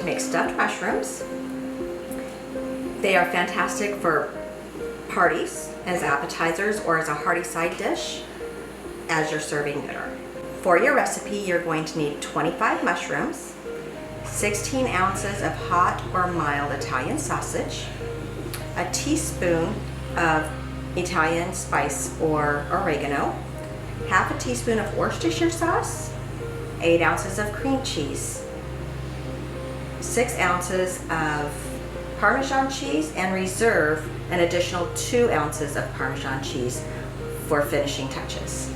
to make stuffed mushrooms. They are fantastic for parties, as appetizers, or as a hearty side dish as you're serving dinner. For your recipe, you're going to need 25 mushrooms, 16 ounces of hot or mild Italian sausage, a teaspoon of Italian spice or oregano, half a teaspoon of Worcestershire sauce, 8 ounces of cream cheese, 6 ounces of Parmesan cheese, and reserve an additional 2 ounces of Parmesan cheese for finishing touches.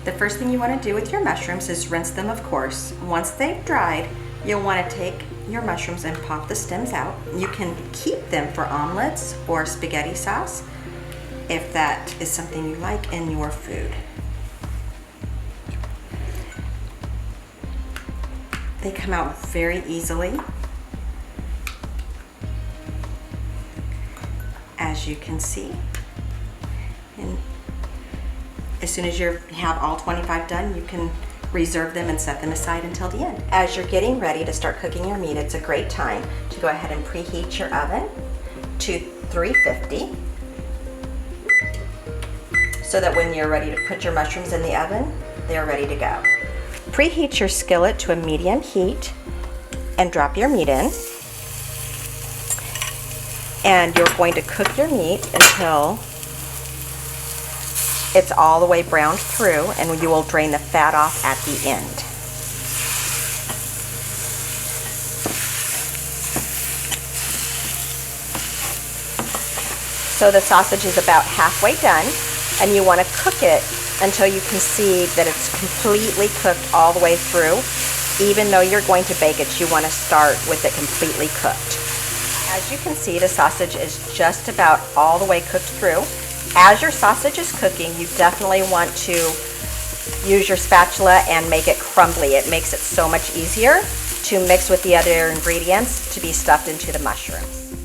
The first thing you want to do with your mushrooms is rinse them, of course. Once they've dried, you'll want to take your mushrooms and pop the stems out. You can keep them for omelets or spaghetti sauce if that is something you like in your food. They come out very easily, as you can see. And as soon as you have all 25 done, you can reserve them and set them aside until the end. As you're getting ready to start cooking your meat, it's a great time to go ahead and preheat your oven to 350 so that when you're ready to put your mushrooms in the oven, they're ready to go. Preheat your skillet to a medium heat and drop your meat in. And you're going to cook your meat until it's all the way browned through, and you will drain the fat off at the end. So the sausage is about halfway done, and you want to cook it until you can see that it's completely cooked all the way through. Even though you're going to bake it, you want to start with it completely cooked. As you can see, the sausage is just about all the way cooked through. As your sausage is cooking, you definitely want to use your spatula and make it crumbly. It makes it so much easier to mix with the other ingredients to be stuffed into the mushrooms.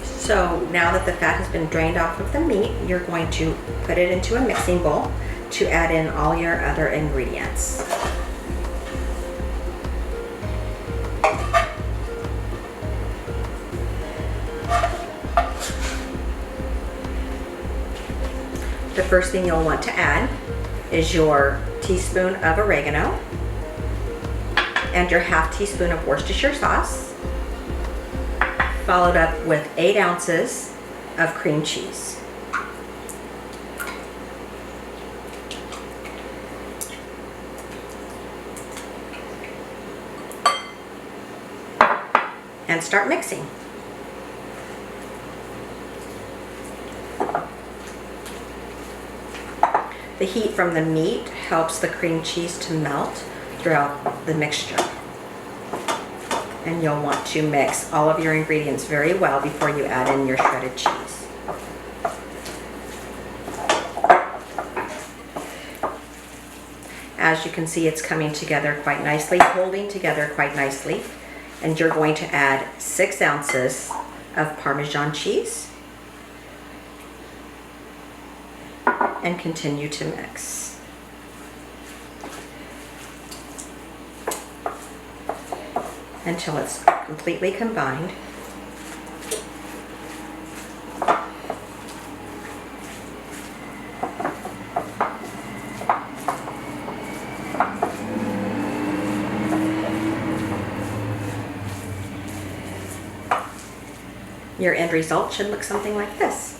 So now that the fat has been drained off of the meat, you're going to put it into a mixing bowl to add in all your other ingredients. The first thing you'll want to add is your teaspoon of oregano and your half teaspoon of Worcestershire sauce, followed up with 8 ounces of cream cheese. And start mixing. The heat from the meat helps the cream cheese to melt throughout the mixture. And you'll want to mix all of your ingredients very well before you add in your shredded cheese. As you can see, it's coming together quite nicely, holding together quite nicely. And you're going to add 6 ounces of Parmesan cheese and continue to mix. Until it's completely combined. Your end result should look something like this.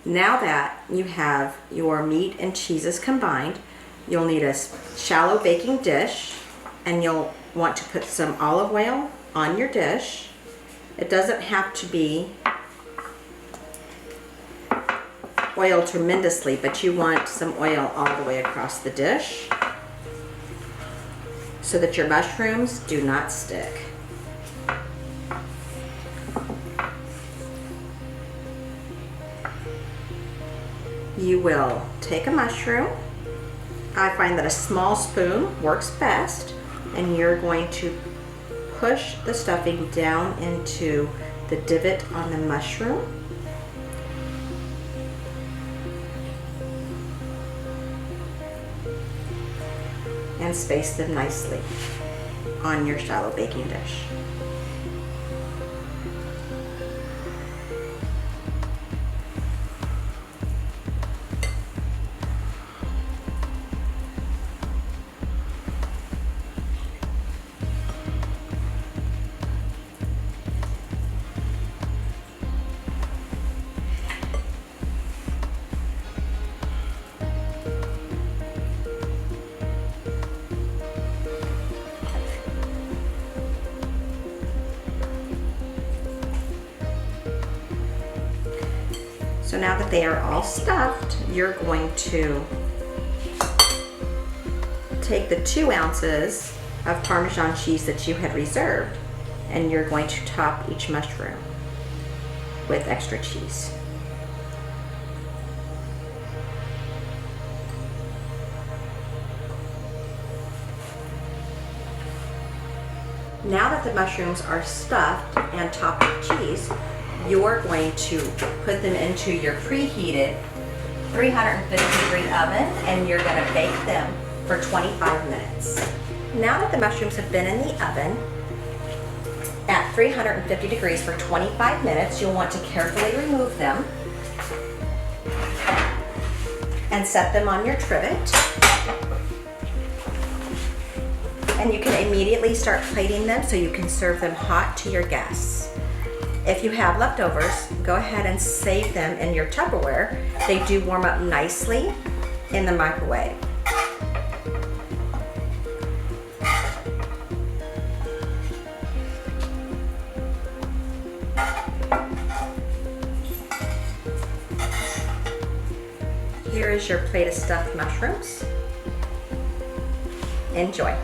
Now that you have your meat and cheeses combined, you'll need a shallow baking dish, and you'll want to put some olive oil on your dish. It doesn't have to be oiled tremendously, but you want some oil all the way across the dish so that your mushrooms do not stick. You will take a mushroom. I find that a small spoon works best, and you're going to push the stuffing down into the divot on the mushroom. And space them nicely on your shallow baking dish. So now that they are all stuffed, you're going to take the 2 ounces of Parmesan cheese that you had reserved, and you're going to top each mushroom with extra cheese. Now that the mushrooms are stuffed and topped with cheese, you're going to put them into your preheated 350-degree oven, and you're going to bake them for 25 minutes. Now that the mushrooms have been in the oven at 350 degrees for 25 minutes, you'll want to carefully remove them and set them on your trivet. And you can immediately start plating them so you can serve them hot to your guests. If you have leftovers, go ahead and save them in your Tupperware. They do warm up nicely in the microwave. Here is your plate of stuffed mushrooms. Enjoy.